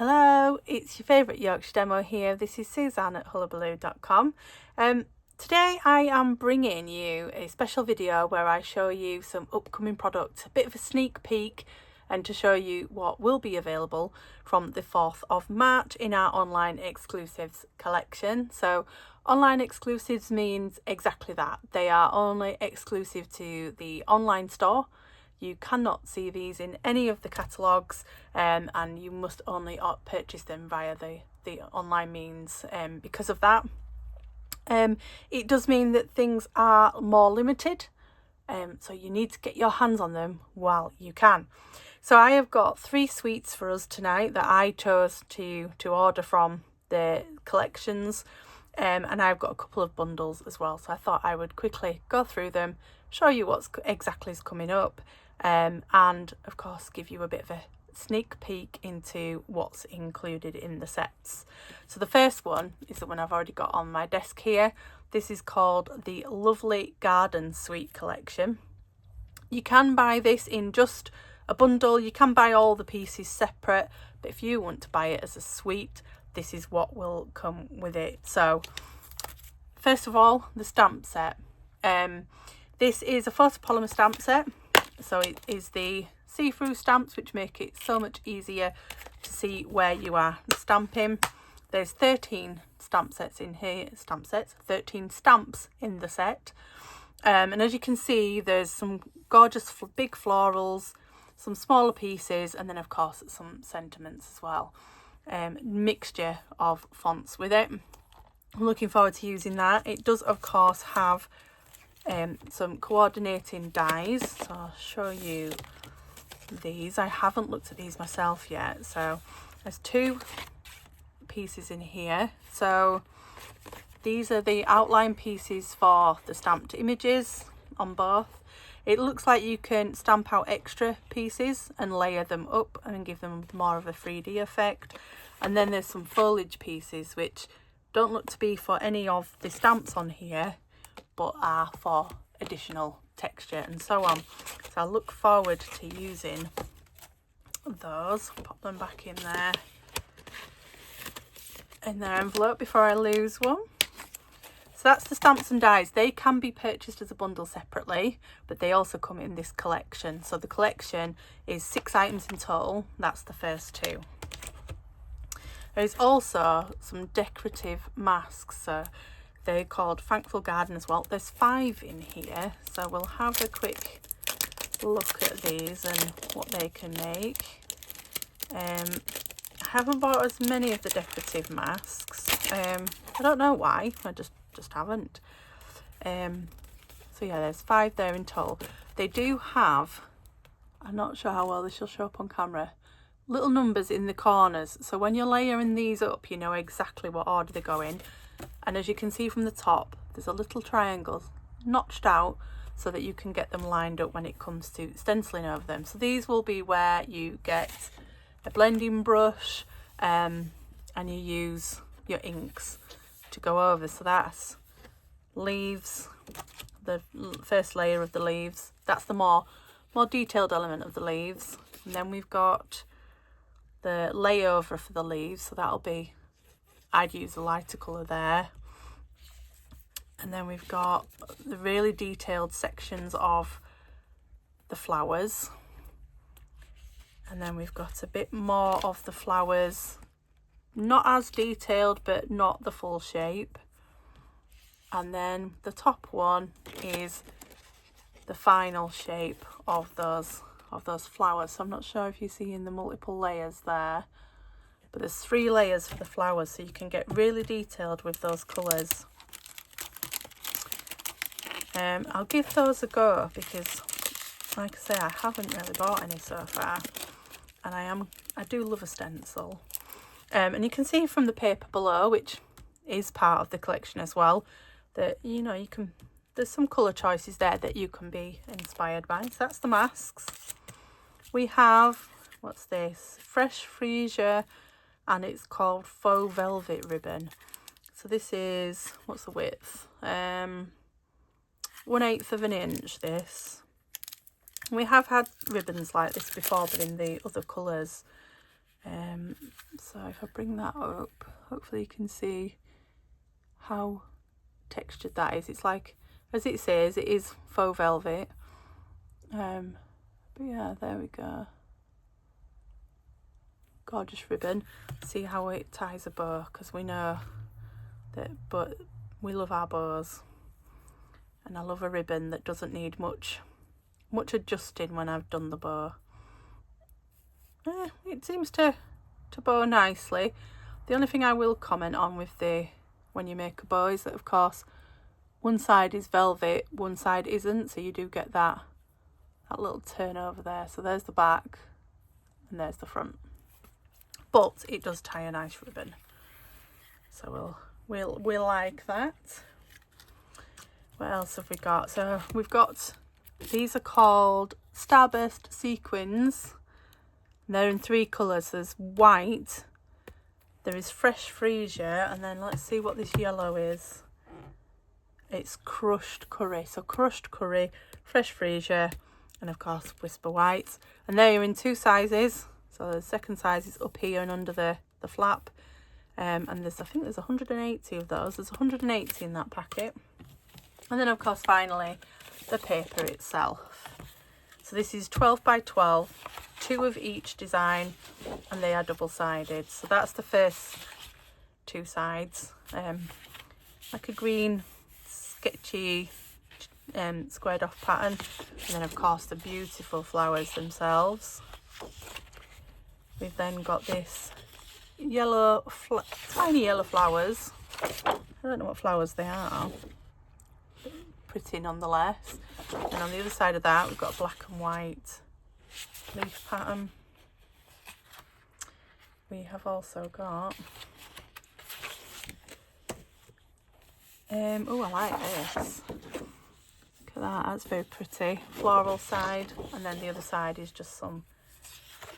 Hello, it's your favourite Yorkshire demo here. This is Suzanne at hullabaloo.com. Today I am bringing you a special video where I show you some upcoming products, a bit of a sneak peek, and to show you what will be available from the 4th of March in our online exclusives collection. So online exclusives means exactly that. They are only exclusive to the online store. You cannot see these in any of the catalogues, and you must only purchase them via the online means. Because of that, it does mean that things are more limited, so you need to get your hands on them while you can. So I have got 3 sweets for us tonight that I chose to order from the collections, and I've got a couple of bundles as well. So I thought I would quickly go through them, show you what's exactly is coming up, and of course give you a bit of a sneak peek into what's included in the sets. So the first one is the one I've already got on my desk here. This is called the Lovely Garden Sweet Collection. You can buy this in just a bundle, you can buy all the pieces separate, but if you want to buy it as a suite, this is what will come with it. So first of all, the stamp set. This is a photopolymer stamp set. So it is the see-through stamps, which make it so much easier to see where you are stamping. There's 13 stamp sets in here, 13 stamps in the set. And as you can see, there's some gorgeous big florals, some smaller pieces, and then of course some sentiments as well. Mixture of fonts with it. I'm looking forward to using that. It does of course have some coordinating dies, so I'll show you these. I haven't looked at these myself yet. So there's 2 pieces in here. So these are the outline pieces for the stamped images on both. It looks like you can stamp out extra pieces and layer them up and give them more of a 3D effect. And then there's some foliage pieces which don't look to be for any of the stamps on here, but are for additional texture and so on. So I look forward to using those. Pop them back in their envelope before I lose one. So that's the stamps and dies. They can be purchased as a bundle separately, but they also come in this collection. So the collection is 6 items in total. That's the first 2. There's also some decorative masks. So they're called Thankful Garden as well. There's 5 in here, so we'll have a quick look at these and what they can make. I haven't bought as many of the decorative masks. I don't know why, I just haven't. So yeah, there's 5 there in total. They do have, I'm not sure how well this will show up on camera, little numbers in the corners, so when you're layering these up you know exactly what order they go in. And as you can see from the top, there's a little triangle notched out so that you can get them lined up when it comes to stenciling over them. So these will be where you get a blending brush and you use your inks to go over. So that's leaves, the first layer of the leaves. That's the more detailed element of the leaves. And then we've got the layover for the leaves. So that'll be, I'd use a lighter colour there. And then we've got the really detailed sections of the flowers. And then we've got a bit more of the flowers, not as detailed, but not the full shape. And then the top one is the final shape of those flowers. So I'm not sure if you see in the multiple layers there, but there's 3 layers for the flowers, so you can get really detailed with those colours. I'll give those a go because, like I say, I haven't really bought any so far, and I do love a stencil. And you can see from the paper below, which is part of the collection as well, that you know there's some colour choices there that you can be inspired by. So that's the masks. We have, what's this? Fresh Freesia, and it's called Faux Velvet Ribbon. So this is, what's the width? 1/8 of an inch, this. We have had ribbons like this before, but in the other colours. So if I bring that up, hopefully you can see how textured that is. It's like, as it says, it is faux velvet. But yeah, there we go. Gorgeous ribbon. See how it ties a bow, because we know that, but we love our bows, and I love a ribbon that doesn't need much adjusting when I've done the bow. It seems to bow nicely. The only thing I will comment on with when you make a bow is that, of course, one side is velvet, one side isn't, so you do get that little turn over there. So there's the back and there's the front, but it does tie a nice ribbon, so we'll like that. What else have we got? So we've got, these are called Starburst sequins. They're in 3 colours. There's white, there is fresh freesia, and then let's see what this yellow is. It's crushed curry. So crushed curry, fresh freesia, and of course whisper whites. And they are in 2 sizes. So the second size is up here and under the flap. And I think there's 180 of those. There's 180 in that packet. And then of course finally the paper itself. So this is 12 by 12, 2 of each design, and they are double-sided. So that's the first 2 sides, like a green sketchy squared off pattern, and then of course the beautiful flowers themselves. We've then got this yellow, tiny yellow flowers. I don't know what flowers they are. Pretty nonetheless. And on the other side of that we've got a black and white leaf pattern. We have also got oh, I like this. Look at that, that's very pretty. Floral side, and then the other side is just some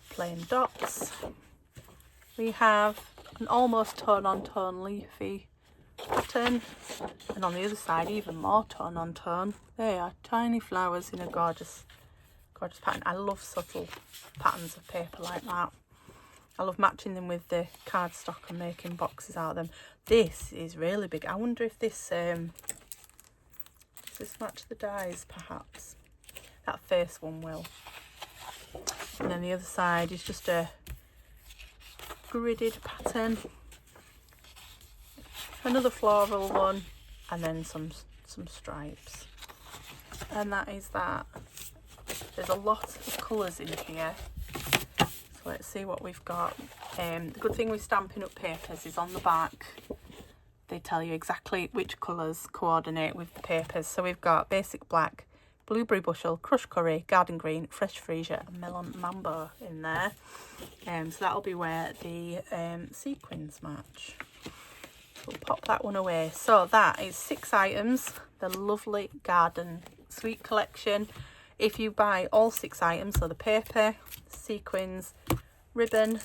plain dots. We have an almost tone on tone leafy pattern, and on the other side even more tone on tone. They are tiny flowers in a gorgeous pattern. I love subtle patterns of paper like that. I love matching them with the cardstock and making boxes out of them. This is really big. I wonder if this does this match the dies perhaps. That first one will. And then the other side is just a gridded pattern. Another floral one, and then some stripes. And that is that. There's a lot of colours in here. So let's see what we've got. The good thing with Stampin' Up papers is on the back they tell you exactly which colours coordinate with the papers. So we've got basic black, blueberry bushel, crushed curry, garden green, fresh freesia, and melon mambo in there. So that'll be where the sequins match. We'll pop that one away. So that is 6 items, the lovely garden sweet collection. If you buy all 6 items, so the paper, sequins, ribbon,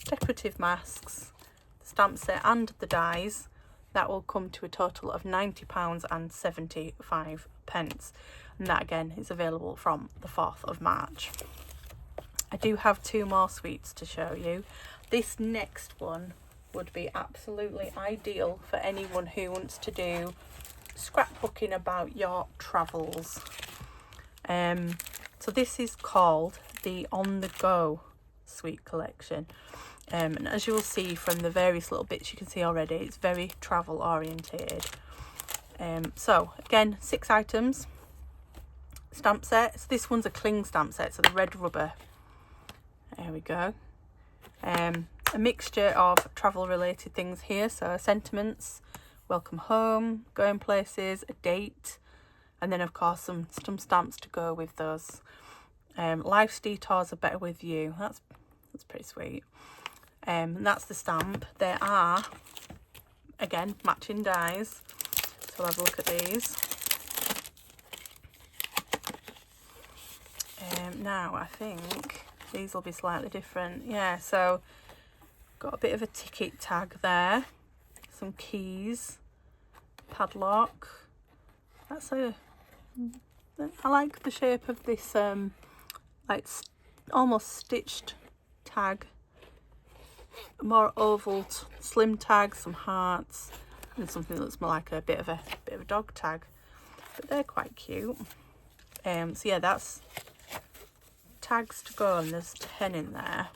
decorative masks, the stamp set and the dies, that will come to a total of £90.75. And that again is available from the 4th of March. I do have 2 more sweets to show you. This next one would be absolutely ideal for anyone who wants to do scrapbooking about your travels. So this is called the On The Go sweet collection. And as you will see from the various little bits you can see already, it's very travel orientated. So again, 6 items, stamp sets. This one's a cling stamp set, so the red rubber. There we go. A mixture of travel related things here, so sentiments, welcome home, going places, a date, and then of course some stamps to go with those. Life's detours are better with you. That's pretty sweet. And that's the stamp. There are again matching dies, so we'll have a look at these. Now I think these will be slightly different. Yeah, so got a bit of a ticket tag there, some keys, padlock. I like the shape of this like almost stitched tag. more oval slim tags, some hearts, and something that looks more like a bit of a dog tag. But they're quite cute. So yeah, that's tags to go, and there's 10 in there.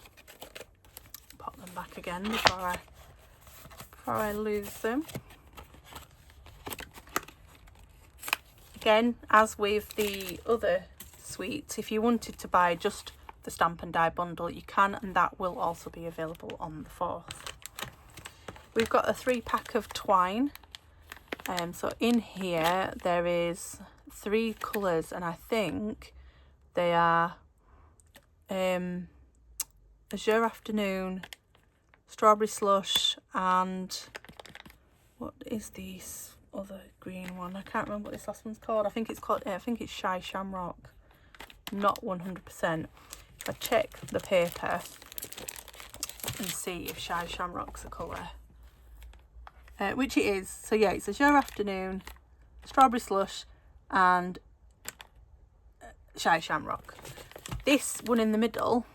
Pop them back again before I lose them. Again, as with the other sweets, if you wanted to buy just the Stamp and Die bundle, you can, and that will also be available on the 4th. We've got a 3-pack of twine. So in here there is 3 colours, and I think they are Azure Afternoon, Strawberry Slush, and what is this other green one? I can't remember what this last one's called. I think it's Shy Shamrock. Not 100%. If I check the paper and see if Shy Shamrock's a colour, which it is. So yeah, it's Azure Afternoon, Strawberry Slush, and Shy Shamrock. This one in the middle,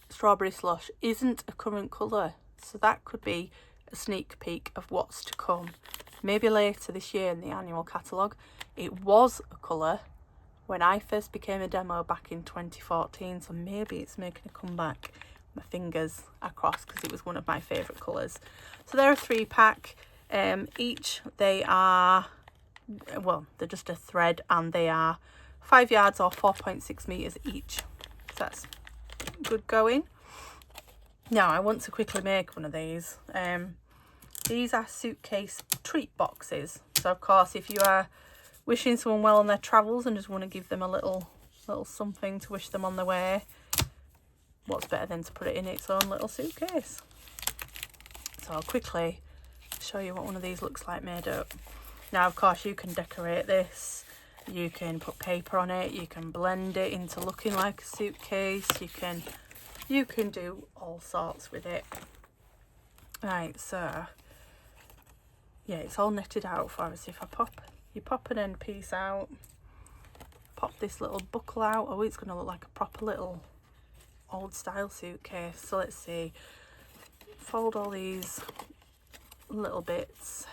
Strawberry Slush, isn't a current colour, so that could be a sneak peek of what's to come. Maybe later this year in the annual catalogue. It was a colour when I first became a demo back in 2014, so maybe it's making a comeback. My fingers are crossed because it was one of my favourite colours. So they're a 3-pack. Each they are, well, they're just a thread, and they are 5 yards or 4.6 metres each. So that's good going. Now I want to quickly make one of these. These are suitcase treat boxes. So of course, if you are wishing someone well on their travels and just want to give them a little something to wish them on their way, what's better than to put it in its own little suitcase? So I'll quickly show you what one of these looks like made up. Now of course you can decorate this, you can put paper on it, you can blend it into looking like a suitcase, you can do all sorts with it. Right, so yeah, it's all netted out for us. If you pop an end piece out, pop this little buckle out. Oh, it's going to look like a proper little old style suitcase. So let's see, fold all these little bits,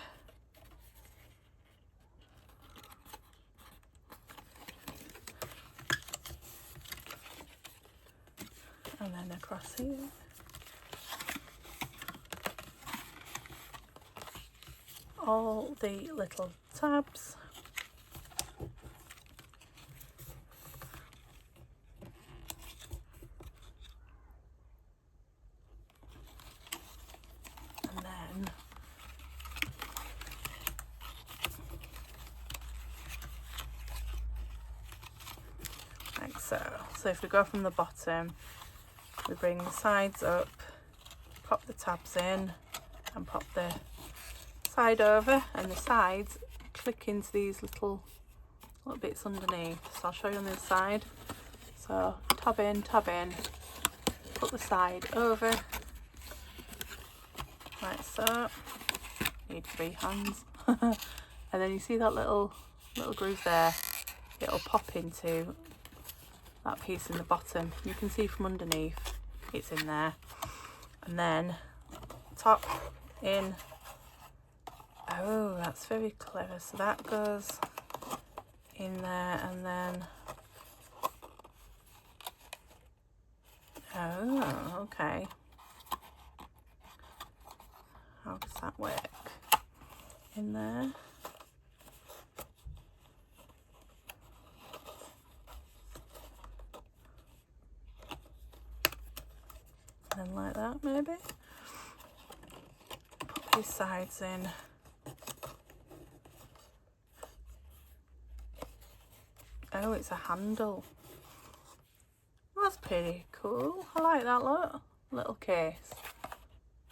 and then across here. All the little tabs. And then like so. So if we go from the bottom, we bring the sides up, pop the tabs in, and pop the side over, and the sides click into these little bits underneath. So I'll show you on the side. So tab in, put the side over like so. Need 3 hands. And then you see that little groove there, it'll pop into that piece in the bottom. You can see from underneath it's in there. And then top in. Oh, that's very clever. So that goes in there, and then, oh, okay. How does that work? In there. And then like that, maybe. Put these sides in. Oh, it's a handle. That's pretty cool. I like that little case.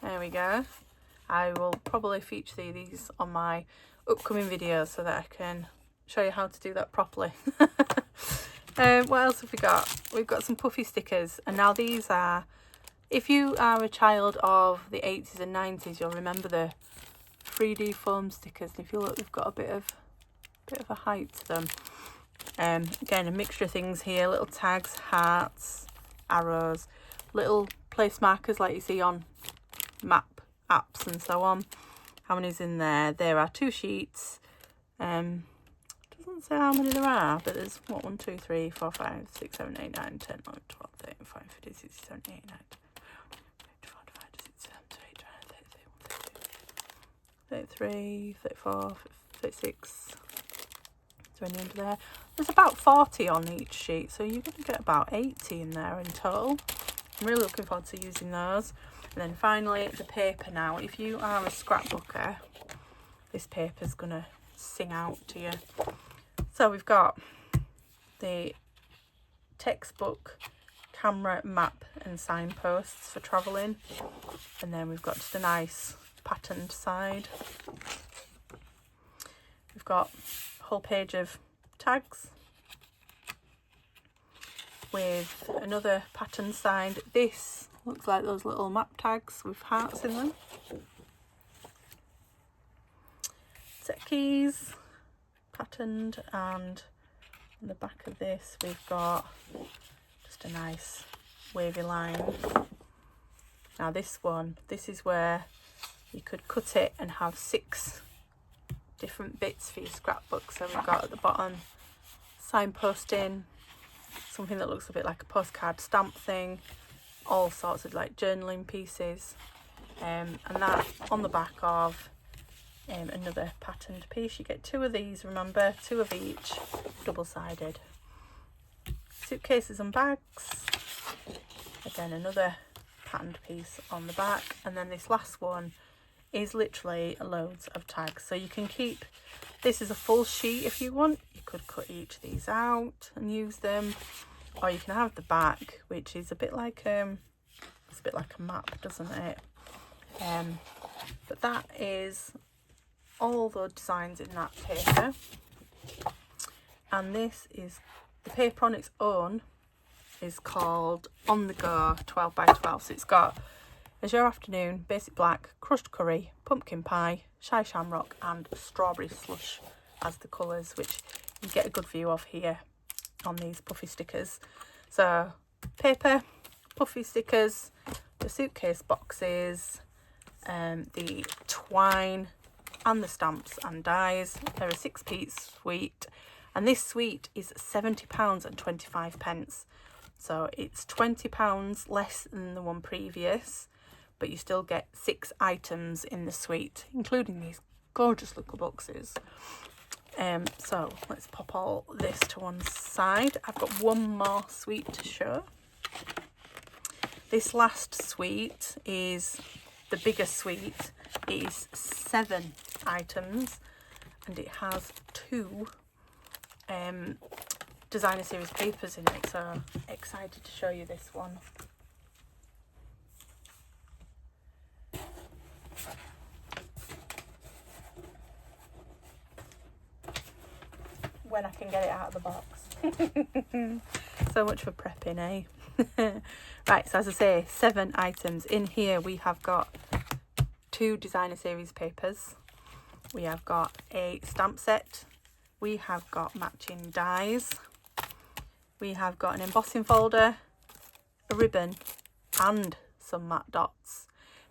There we go. I will probably feature these on my upcoming videos so that I can show you how to do that properly. What else have we got? We've got some puffy stickers, and now these are, if you are a child of the 80s and 90s, you'll remember the 3D foam stickers. And if you look, they've got a bit of a height to them. Again, a mixture of things here, little tags, hearts, arrows, little place markers like you see on map apps and so on. How many's in there? There are 2 sheets. Doesn't say how many there are, but there's what, 1, 2, 3, 4, 5, 6, 7, 8, 9, 10, 11, 12, 13, 14, 15, 16, 17, 18, 19, 33, 34, 36. Is there any under there? There's about 40 on each sheet, so you're going to get about 80 in there in total. I'm really looking forward to using those. And then finally, the paper now. If you are a scrapbooker, this paper's going to sing out to you. So we've got the textbook, camera, map and signposts for travelling. And then we've got just a nice patterned side. We've got a whole page of tags with another patterned side. This looks like those little map tags with hearts in them. Set of keys, patterned, and on the back of this we've got just a nice wavy line. Now this is where you could cut it and have 6 different bits for your scrapbook. So we've got at the bottom signposting, something that looks a bit like a postcard stamp thing, all sorts of like journaling pieces, and that on the back of another patterned piece. You get 2 of these, remember, 2 of each, double-sided. Suitcases and bags, again another patterned piece on the back, and then this last one is literally loads of tags. So you can keep this as a full sheet if you want. You could cut each of these out and use them, or you can have the back, which is a bit like it's a bit like a map, doesn't it? But that is all the designs in that paper. And this is the paper on its own is called On the Go 12 by 12. So it's got Azure Afternoon, Basic Black, Crushed Curry, Pumpkin Pie, Shy Shamrock and Strawberry Slush as the colours, which you get a good view of here on these puffy stickers. So paper, puffy stickers, the suitcase boxes, the twine and the stamps and dies. They're a 6-piece suite, and this suite is £70.25. So it's £20 less than the one previous, but you still get 6 items in the suite, including these gorgeous little boxes. So let's pop all this to one side. I've got one more suite to show. This last suite is the bigger suite. It is 7 items, and it has 2 designer series papers in it, so excited to show you this one. When I can get it out of the box. So much for prepping, eh? Right, so as I say, 7 items. In here we have got 2 designer series papers. We have got a stamp set. We have got matching dies. We have got an embossing folder, a ribbon and some matte dots.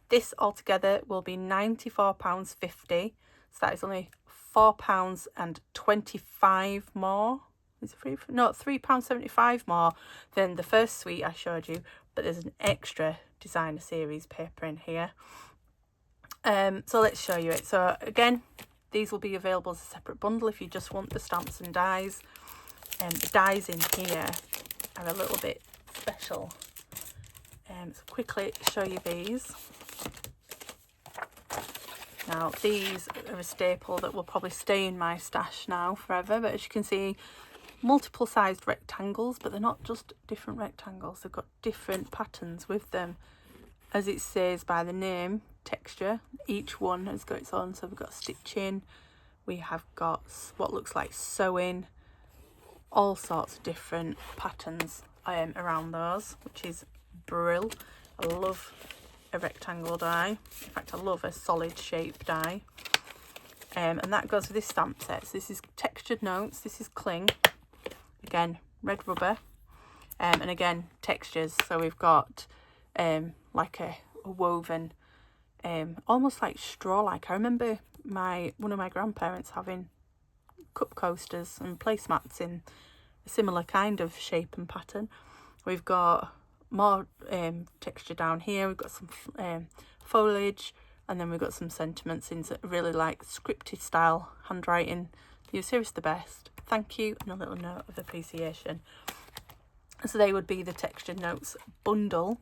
This altogether will be £94.50. So that is only £4.25 more. Is it free? No, £3.75 more than the first suite I showed you, but there's an extra designer series paper in here. So let's show you it. So again, these will be available as a separate bundle if you just want the stamps and dies. The dies in here are a little bit special. So quickly show you these. Now these are a staple that will probably stay in my stash now forever, but as you can see, multiple sized rectangles, but they're not just different rectangles, they've got different patterns with them. As it says by the name, texture, each one has got its own. So we've got stitching, we have got what looks like sewing, all sorts of different patterns around those, which is brilliant. I love a rectangle die. In fact, I love a solid shape die. And that goes with this stamp set. So this is textured notes, this is cling, again red rubber, and again textures. So we've got like a woven, almost like straw. Like I remember one of my grandparents having cup coasters and placemats in a similar kind of shape and pattern. We've got more texture down here. We've got some foliage, and then we've got some sentiments in really like scripted style handwriting. You're seriously the best. Thank you, and a little note of appreciation. So they would be the texture notes bundle.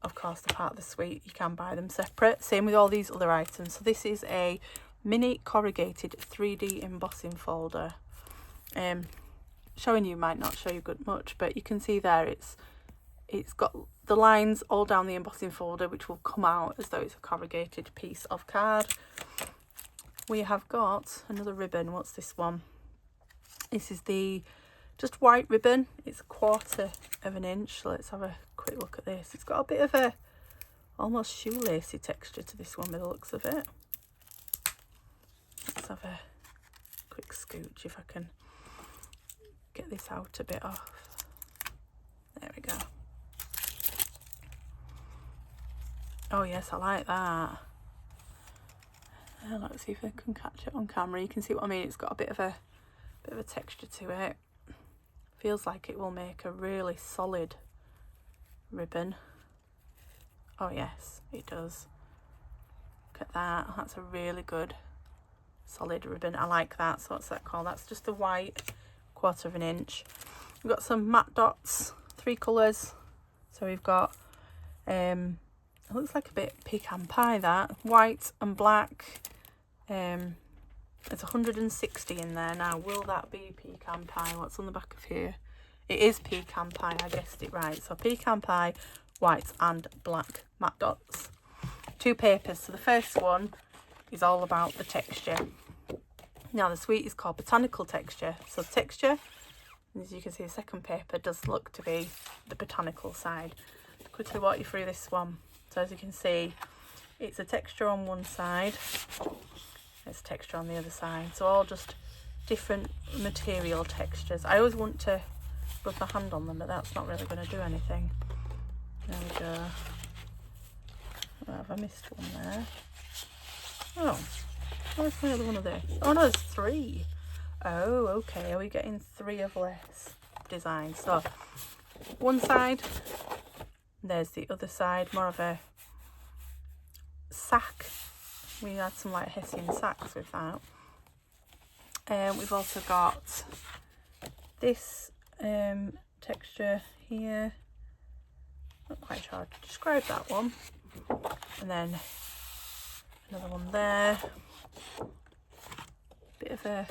Of course, the part of the suite, you can buy them separate. Same with all these other items. So this is a mini corrugated 3D embossing folder. Showing you might not show you good much, but you can see there it's got the lines all down the embossing folder, which will come out as though it's a corrugated piece of card. We have got another ribbon. What's this one? This is the just white ribbon. It's 1/4 of an inch. So let's have a quick look at this. It's got a bit of a almost shoelacy texture to this one by the looks of it. Let's have a quick scooch if I can get this out a bit off. There we go. Oh yes, I like that. Let's see if I can catch it on camera. You can see what I mean. It's got a bit of a texture to it. Feels like it will make a really solid ribbon. Oh yes, it does. Look at that. That's a really good solid ribbon. I like that. So what's that called? That's just a white 1/4 of an inch. We've got some matte dots, 3 colours. So we've got it looks like a bit pecan pie, that white and black. There's 160 in there. Now will that be pecan pie? What's on the back of here? It is pecan pie. I guessed it right. So pecan pie, white and black matte dots. 2 papers. So the first one is all about the texture. Now the suite is called botanical texture. So texture, as you can see, the second paper does look to be the botanical side. I'll quickly walk you through this one. So as you can see, it's a texture on one side, it's texture on the other side. So all just different material textures. I always want to rub my hand on them, but that's not really going to do anything. There we go. Oh, have I missed one there? Oh, where's the other one of this? Oh no, there's 3. Oh, okay. Are we getting 3 of less designs? So one side, there's the other side, more of a sack. We had some like Hessian sacks with that. We've also got this texture here. Not quite sure how to describe that one. And then another one there. Bit of a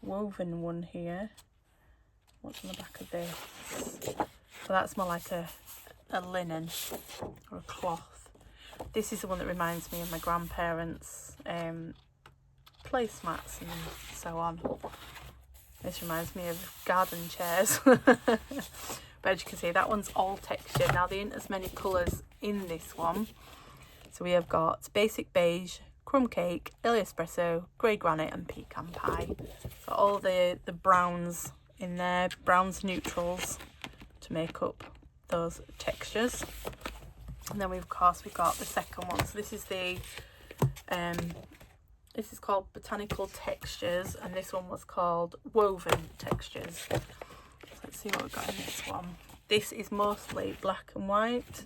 woven one here. What's on the back of this? So that's more like a linen or a cloth. This is the one that reminds me of my grandparents' placemats and so on. This reminds me of garden chairs. But as you can see, that one's all textured. Now there ain't as many colours in this one. So we have got basic beige, crumb cake, early espresso, grey granite and pecan pie. So all the browns in there, browns, neutrals to make up those textures. And then we've got the second one. So this is the this is called botanical textures, and this one was called woven textures. So let's see what we've got in this one. This is mostly black and white.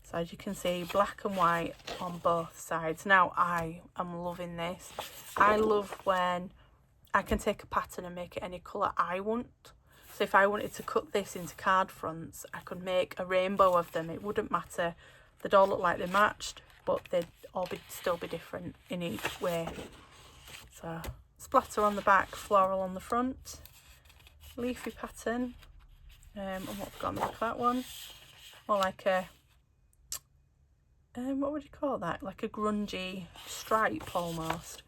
So as you can see, black and white on both sides. Now I am loving this. I love when I can take a pattern and make it any colour I want. So if I wanted to cut this into card fronts, I could make a rainbow of them. It wouldn't matter. They'd all look like they matched, but they'd all still be different in each way. So splatter on the back, floral on the front, leafy pattern. And what we've got on the back of that one? More like a, what would you call that? Like a grungy stripe almost.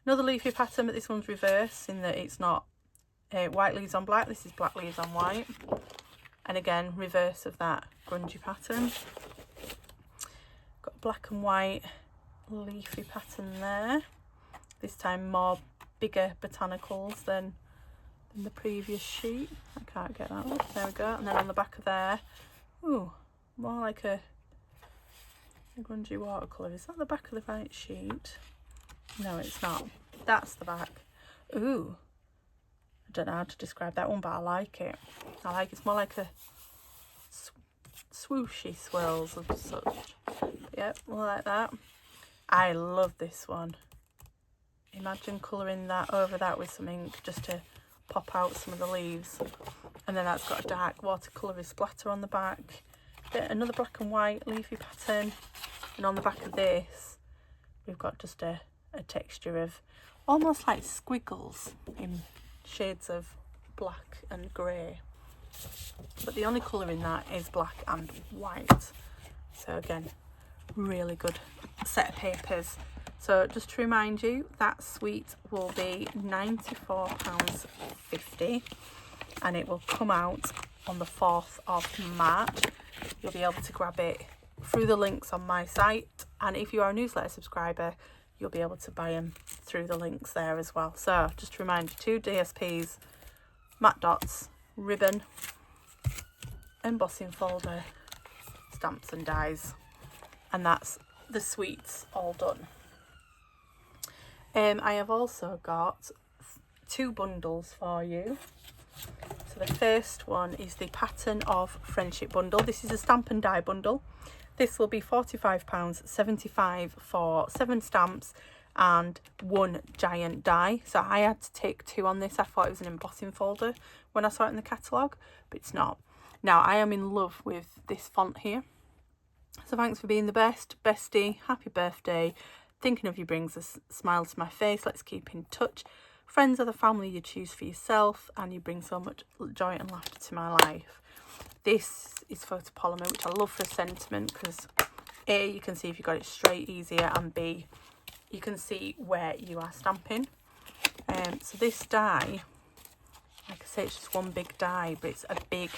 Another leafy pattern, but this one's reverse in that it's not white leaves on black. This is black leaves on white. And again, reverse of that grungy pattern. Got a black and white leafy pattern there. This time more bigger botanicals than the previous sheet. I can't get that one. There we go. And then on the back of there, ooh, more like a grungy watercolour. Is that the back of the right sheet? No, it's not. That's the back. Ooh, I don't know how to describe that one, but I like it. It's more like a swooshy swirls of such. Yep, like that. I love this one. Imagine colouring that over that with some ink just to pop out some of the leaves. And then that's got a dark watercolour splatter on the back. Another black and white leafy pattern. And on the back of this, we've got just a texture of almost like squiggles in shades of black and grey. But the only colour in that is black and white. So again, really good set of papers. So just to remind you, that suite will be £94.50 and it will come out on the 4th of March. You'll be able to grab it through the links on my site, and if you are a newsletter subscriber, you'll be able to buy them through the links there as well. So just to remind you, 2 DSPs, matte dots, ribbon, embossing folder, stamps and dies, and that's the suites all done. I have also got 2 bundles for you. So the first one is the Pattern of Friendship bundle. This is a stamp and die bundle. This will be £45.75 for 7 stamps and 1 giant die. So I had to take 2 on this. I thought it was an embossing folder when I saw it in the catalogue, but it's not. Now, I am in love with this font here. So thanks for being the best, bestie, happy birthday. Thinking of you brings a smile to my face. Let's keep in touch. Friends are the family you choose for yourself, and you bring so much joy and laughter to my life. This is photopolymer, which I love for sentiment, because A, you can see if you got it straight easier, and B, you can see where you are stamping. So this die, like I say, it's just one big die, but it's a big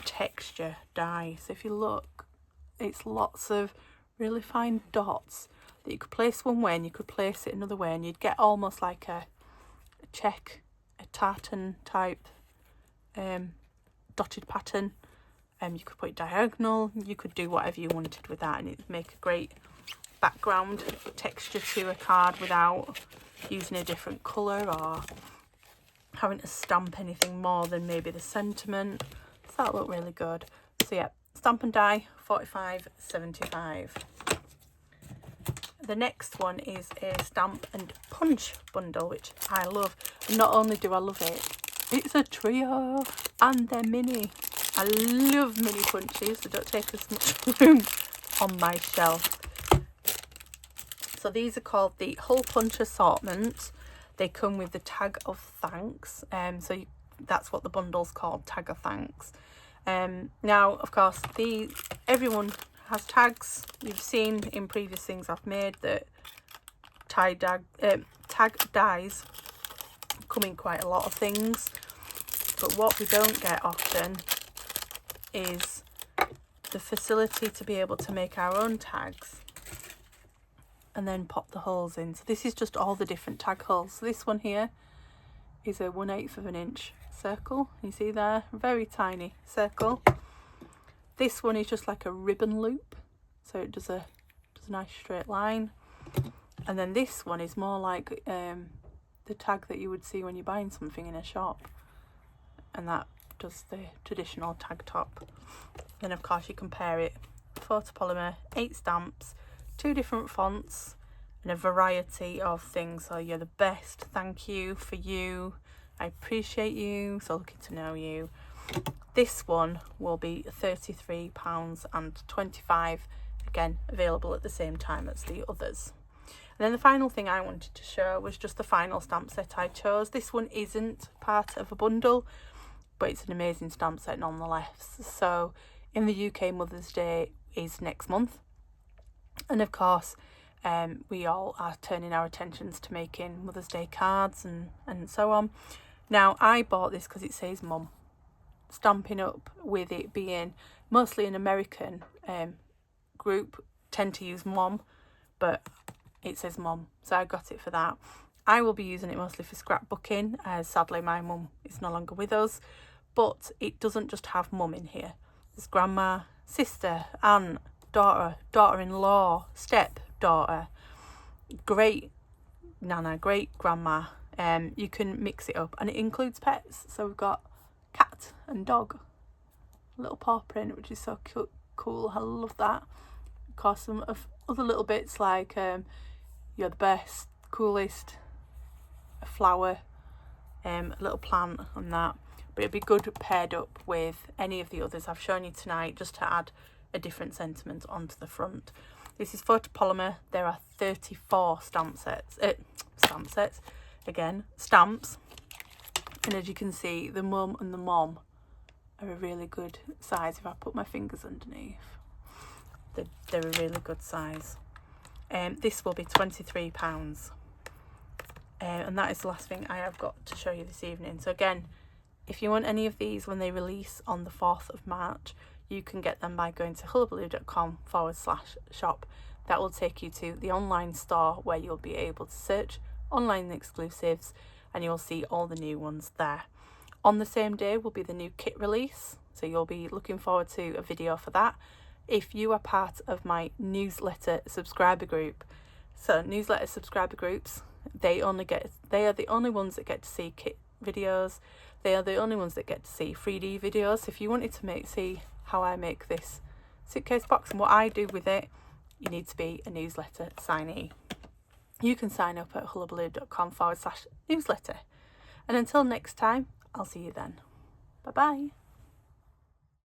texture die. So if you look, it's lots of really fine dots that you could place one way and you could place it another way, and you'd get almost like a check, a tartan type dotted pattern. You could put it diagonal, you could do whatever you wanted with that, and it'd make a great background texture to a card without using a different colour or having to stamp anything more than maybe the sentiment. So that looked really good. So yeah, stamp and die, £45.75. The next one is a stamp and punch bundle, which I love. And not only do I love it, it's a trio and they're mini. I love mini punches, so don't take as much room on my shelf. So these are called the Hull Punch Assortment. They come with the tag of thanks. That's what the bundle's called, tag of thanks. Now, of course, everyone has tags. You've seen in previous things I've made that tag dies come in quite a lot of things. But what we don't get often is the facility to be able to make our own tags and then pop the holes in. So this is just all the different tag holes. So this one here is a 1/8 of an inch circle. You see there, very tiny circle. This one is just like a ribbon loop, so it does a nice straight line. And then this one is more like the tag that you would see when you're buying something in a shop, and that does the traditional tag top. Then of course you compare it, photopolymer, 8 stamps, 2 different fonts, and a variety of things. So you're the best, thank you, for you, I appreciate you, so lucky to know you. This one will be £33.25, again available at the same time as the others. And then the final thing I wanted to show was just the final stamp set I chose. This one isn't part of a bundle, but it's an amazing stamp set nonetheless. So in the UK, Mother's Day is next month, and of course we all are turning our attentions to making Mother's Day cards and so on. Now, I bought this because it says Mum. Stamping Up, with it being mostly an American group, tend to use Mom, but it says Mum, so I got it for that. I will be using it mostly for scrapbooking, as sadly my mum is no longer with us, but it doesn't just have Mum in here. There's grandma, sister, aunt, daughter, daughter-in-law, step-daughter, great nana, great grandma. You can mix it up, and it includes pets. So we've got cat and dog, little paw print, which is so cool. I love that. Of course, some of other little bits like you're the best, coolest, a flower, a little plant and that. But it'd be good paired up with any of the others I've shown you tonight, just to add a different sentiment onto the front. This is photopolymer. There are 34 stamps. And as you can see, the mum and the mom are a really good size. If I put my fingers underneath, they're a really good size. This will be £23. And that is the last thing I have got to show you this evening. So again, if you want any of these when they release on the 4th of March, you can get them by going to hullabaloo.com/shop. That will take you to the online store where you'll be able to search online exclusives, and you'll see all the new ones there. On the same day will be the new kit release, so you'll be looking forward to a video for that. If you are part of my newsletter subscriber group, so newsletter subscriber groups, they are the only ones that get to see kit videos. They are the only ones that get to see 3D videos. So if you wanted to see how I make this suitcase box and what I do with it, you need to be a newsletter signee. You can sign up at hullabaloo.com/newsletter. And until next time, I'll see you then. Bye bye.